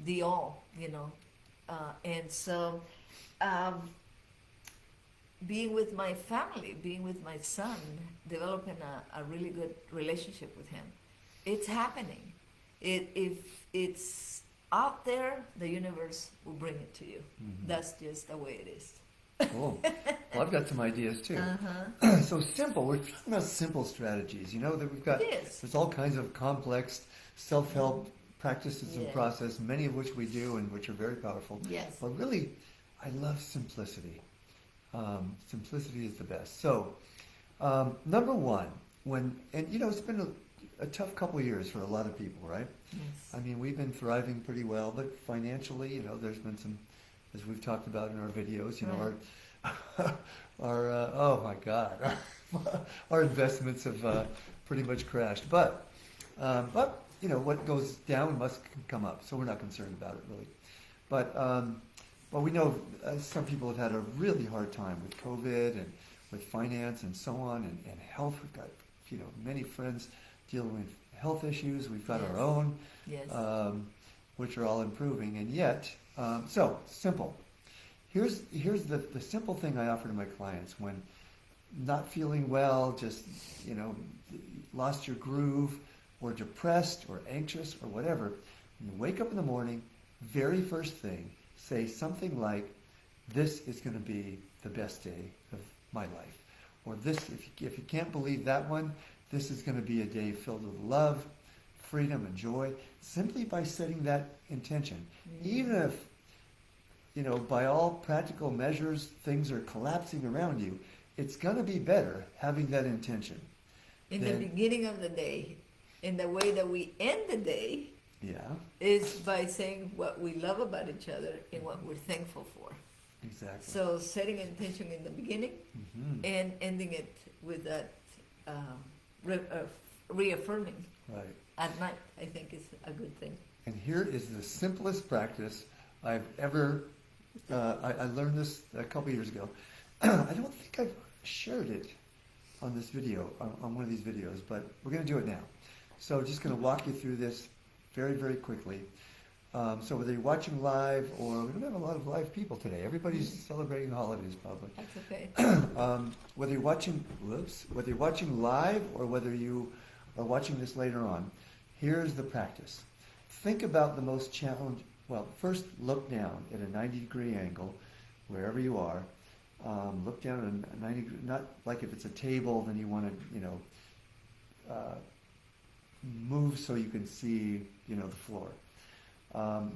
the all, and so being with my family, being with my son, developing a really good relationship with him, it's happening. If it's out there, the universe will bring it to you. Mm-hmm. That's just the way it is. Cool. Well, I've got some ideas too. So simple. We're talking about simple strategies. That we've got. There's all kinds of complex self-help practices and process, many of which we do and which are very powerful. Yes. But really, I love simplicity. Simplicity is the best. So, number one, it's been a tough couple of years for a lot of people, right? Yes. I mean, we've been thriving pretty well, but financially, there's been some, as we've talked about in our videos, our oh my God, our investments have pretty much crashed. But what goes down must come up, so we're not concerned about it really. But we know some people have had a really hard time with COVID and with finance and so on, and health. We've got many friends dealing with health issues. We've got our own, which are all improving, and yet, so simple. Here's the simple thing I offer to my clients when not feeling well, just lost your groove, or depressed, or anxious, or whatever. When you wake up in the morning, very first thing, say something like, "This is going to be the best day of my life," or "This, if you can't believe that one, this is going to be a day filled with love, freedom, and joy." Simply by setting that intention, even if by all practical measures things are collapsing around you, it's going to be better having that intention. In the beginning of the day, in the way that we end the day, is by saying what we love about each other and what we're thankful for. Exactly. So setting intention in the beginning and ending it with that reaffirming at night, I think is a good thing. And here is the simplest practice I've ever, I learned this a couple years ago. I don't think I've shared it on this video, on one of these videos, but we're going to do it now. So just going to walk you through this very, very quickly. So whether you're watching live, or we don't have a lot of live people today. Everybody's celebrating the holidays probably. That's okay. Whether you're watching live or whether you are watching this later on, here's the practice. Think about the most challenging. Well, first look down at a 90-degree angle, wherever you are. Look down at a 90 degree. Not like if it's a table, then you want to move so you can see the floor.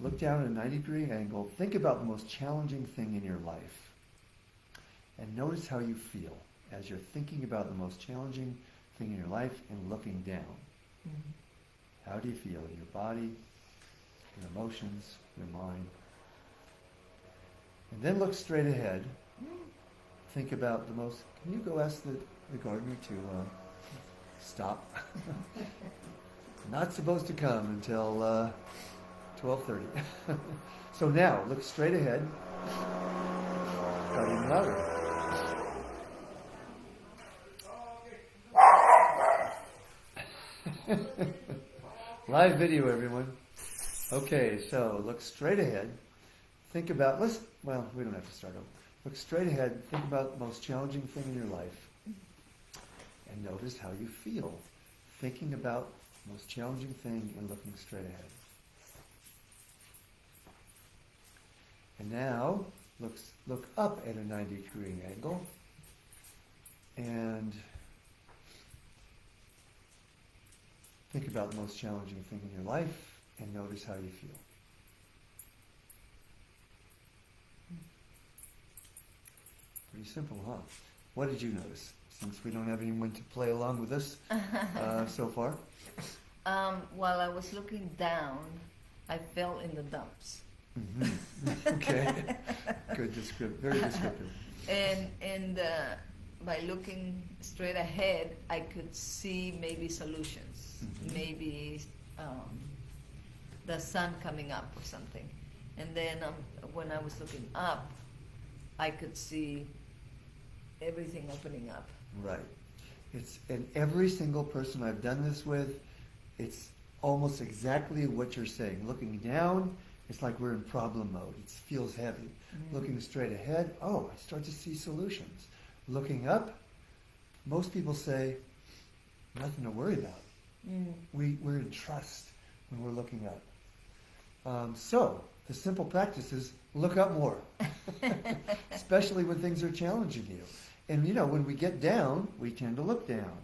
Look down at a 90-degree angle. Think about the most challenging thing in your life. And notice how you feel as you're thinking about the most challenging thing in your life and looking down. Mm-hmm. How do you feel in your body, your emotions, your mind? And then look straight ahead. Think about the most... Can you go ask the gardener to stop? Not supposed to come until 12:30. So now, look straight ahead. Got even louder. Live video, everyone. Okay, so look straight ahead. Think about, we don't have to start over. Look straight ahead. Think about the most challenging thing in your life. And notice how you feel. Thinking about the most challenging thing and looking straight ahead. And now, look up at a 90-degree angle. And think about the most challenging thing in your life and notice how you feel. Pretty simple, huh? What did you notice? Since we don't have anyone to play along with us so far. While I was looking down, I fell in the dumps. Mm-hmm. Okay. Good descriptive. Very descriptive. And by looking straight ahead, I could see maybe solutions. Mm-hmm. Maybe the sun coming up or something. And then when I was looking up, I could see everything opening up. Right. And every single person I've done this with, it's almost exactly what you're saying. Looking down it's like we're in problem mode. It feels heavy. Looking straight ahead, I start to see solutions. Looking up, most people say, nothing to worry about. We're in trust when we're looking up. So the simple practice is look up more, especially when things are challenging you. And when we get down, we tend to look down.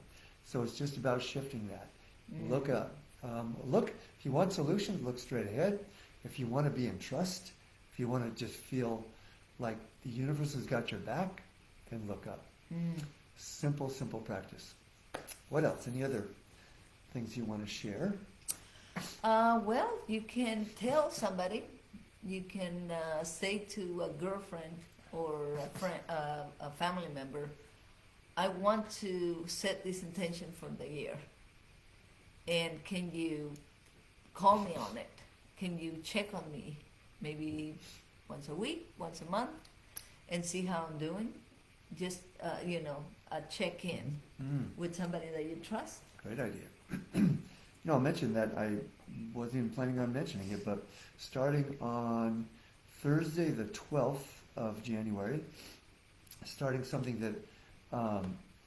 So it's just about shifting that. Look up. Look, if you want solutions, look straight ahead. If you want to be in trust, if you want to just feel like the universe has got your back, then look up. Simple, simple practice. What else? Any other things you want to share? Well, you can tell somebody. You can say to a girlfriend or a friend, a family member, I want to set this intention for the year. And can you call me on it? Can you check on me maybe once a week, once a month, and see how I'm doing? Just, a check-in with somebody that you trust. Great idea. I'll mention that I wasn't even planning on mentioning it, but starting on Thursday, the 12th of January, starting something that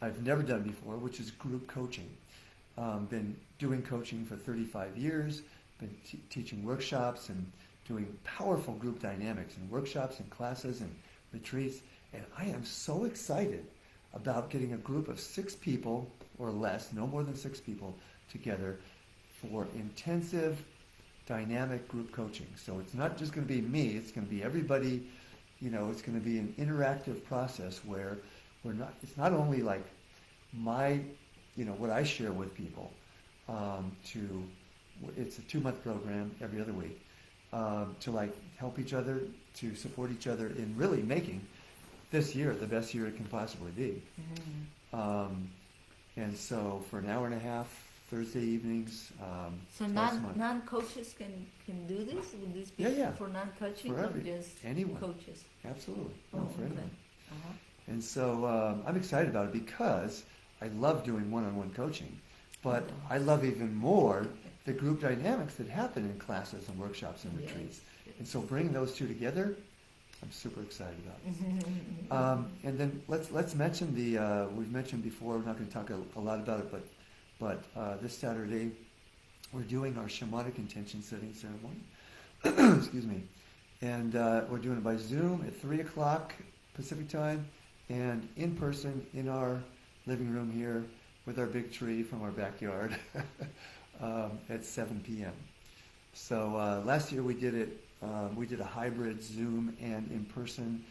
I've never done before, which is group coaching. Been doing coaching for 35 years, been teaching workshops and doing powerful group dynamics and workshops and classes and retreats. And I am so excited about getting a group of 6 people or less, no more than 6 people, together for intensive dynamic group coaching. So it's not just going to be me, it's going to be everybody. It's going to be an interactive process where it's not only like my, what I share with people, it's a 2-month program every other week, to like help each other, to support each other in really making this year the best year it can possibly be. And so for an hour and a half, Thursday evenings. So non-coaches can do this? Would this be for non-coaching or just anyone. Coaches? Absolutely. Oh, for anyone. Uh-huh. And so I'm excited about it because I love doing one-on-one coaching, but I love even more the group dynamics that happen in classes and workshops and retreats. Yes. And so bringing those two together, I'm super excited about. And then let's mention we've mentioned before, we're not going to talk a lot about it, but this Saturday we're doing our Shamanic intention setting ceremony. Excuse me. And we're doing it by Zoom at 3 o'clock Pacific time and in person in our living room here with our big tree from our backyard at 7 p.m. So last year we did it. We did a hybrid Zoom and in person,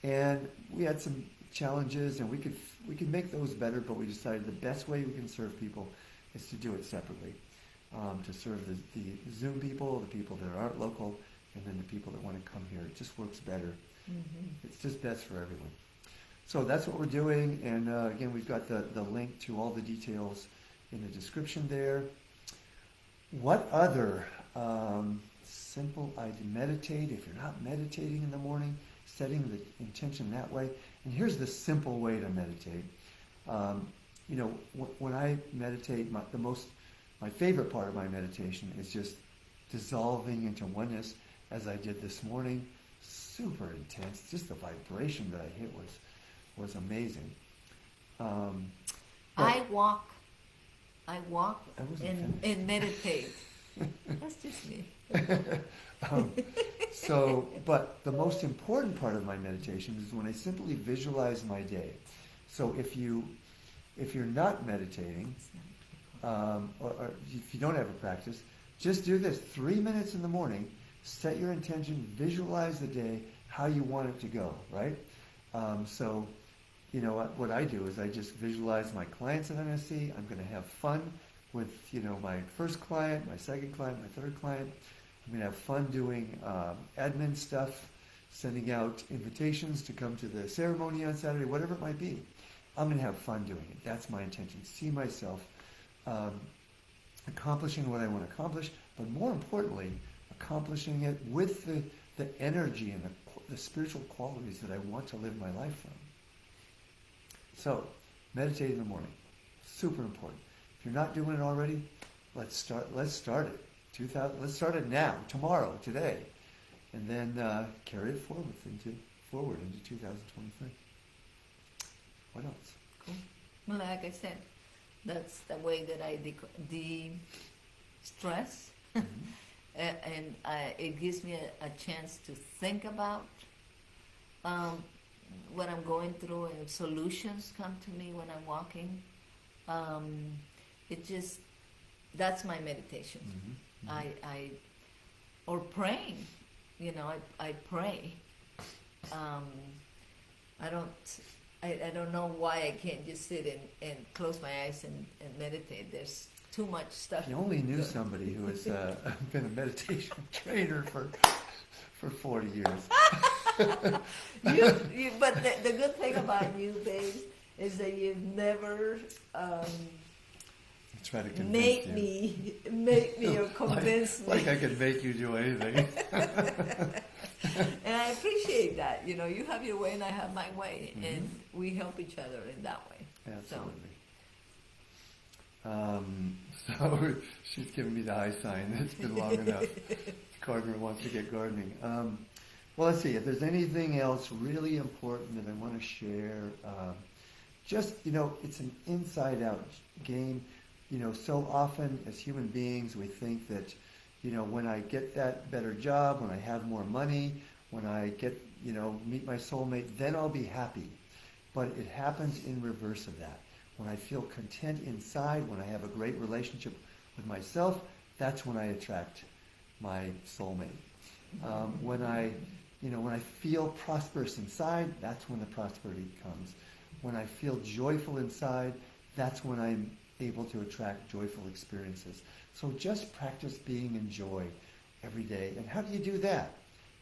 and we had some challenges, and we could make those better. But we decided the best way we can serve people is to do it separately, to serve the Zoom people, the people that aren't local, and then the people that want to come here. It just works better. It's just best for everyone. So that's what we're doing, and again, we've got the link to all the details in the description there. What other simple idea? Meditate. If you're not meditating in the morning, setting the intention that way. And here's the simple way to meditate. When I meditate, my favorite part of my meditation is just dissolving into oneness, as I did this morning. Super intense. Just the vibration that I hit was amazing. I walk and meditate. That's just me. But the most important part of my meditation is when I simply visualize my day. So if you're not meditating, or if you don't have a practice, just do this. 3 minutes in the morning, set your intention, visualize the day, how you want it to go, right? So what I do is I just visualize my clients that I'm going to see. I'm going to have fun with, my first client, my second client, my third client. I'm going to have fun doing admin stuff, sending out invitations to come to the ceremony on Saturday, whatever it might be. I'm going to have fun doing it. That's my intention. See myself accomplishing what I want to accomplish, but more importantly, accomplishing it with the energy and the spiritual qualities that I want to live my life from. So, meditate in the morning. Super important. If you're not doing it already, let's start it. Let's start it now, tomorrow, today. and then carry it forward into 2023. What else? Cool. Well, like I said, that's the way that I de-stress, and it gives me a chance to think about what I'm going through, and solutions come to me when I'm walking. That's my meditation. I or praying, I pray. I don't know why I can't just sit and close my eyes and meditate. There's too much stuff. If you only knew somebody who has been a meditation trainer for 40 years. But the good thing about you, babe, is that you've never try to convince make me or convince me. Like I could make you do anything. And I appreciate that. You have your way and I have my way, and we help each other in that way. Absolutely. So she's giving me the high sign. It's been long enough. Gardener wants to get gardening. Well, let's see. If there's anything else really important that I want to share, it's an inside-out game. So often as human beings, we think that, when I get that better job, when I have more money, when I get, meet my soulmate, then I'll be happy. But it happens in reverse of that. When I feel content inside, when I have a great relationship with myself, that's when I attract my soulmate. When I feel prosperous inside, that's when the prosperity comes. When I feel joyful inside, that's when I'm able to attract joyful experiences. So just practice being in joy every day. And how do you do that?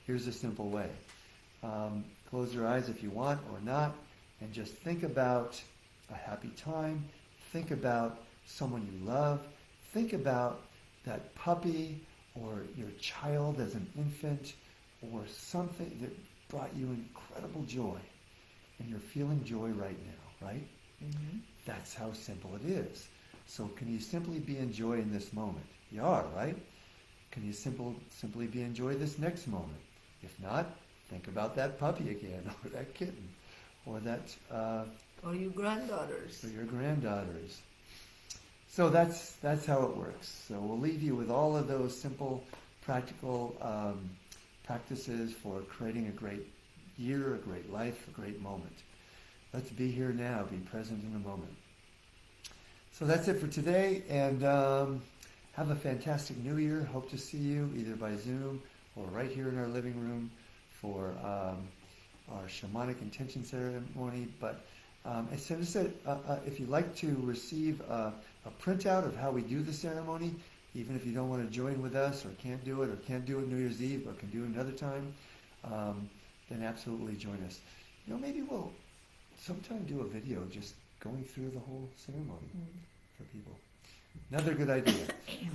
Here's a simple way. Close your eyes if you want or not, and just think about a happy time. Think about someone you love. Think about that puppy or your child as an infant, or something that brought you incredible joy. And you're feeling joy right now, right? Mm-hmm. That's how simple it is. So can you simply be in joy in this moment? You are, right? Can you simply be in joy this next moment? If not, think about that puppy again, or that kitten, or that... or your granddaughters. Or your granddaughters. So that's how it works. So we'll leave you with all of those simple, practical practices for creating a great year, a great life, a great moment. Let's be here now, be present in the moment. So that's it for today, and have a fantastic new year. Hope to see you either by Zoom or right here in our living room for our shamanic intention ceremony. But as I said, if you'd like to receive a printout of how we do the ceremony, even if you don't want to join with us or can't do it New Year's Eve or can do it another time, then absolutely join us. Maybe we'll sometime do a video just going through the whole ceremony for people. Another good idea.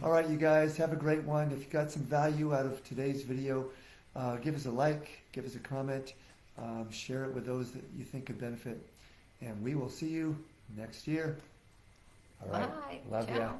All right, you guys, have a great one. If you got some value out of today's video, give us a like, give us a comment, share it with those that you think could benefit, and we will see you next year. All right. Bye. Love Ciao. ya.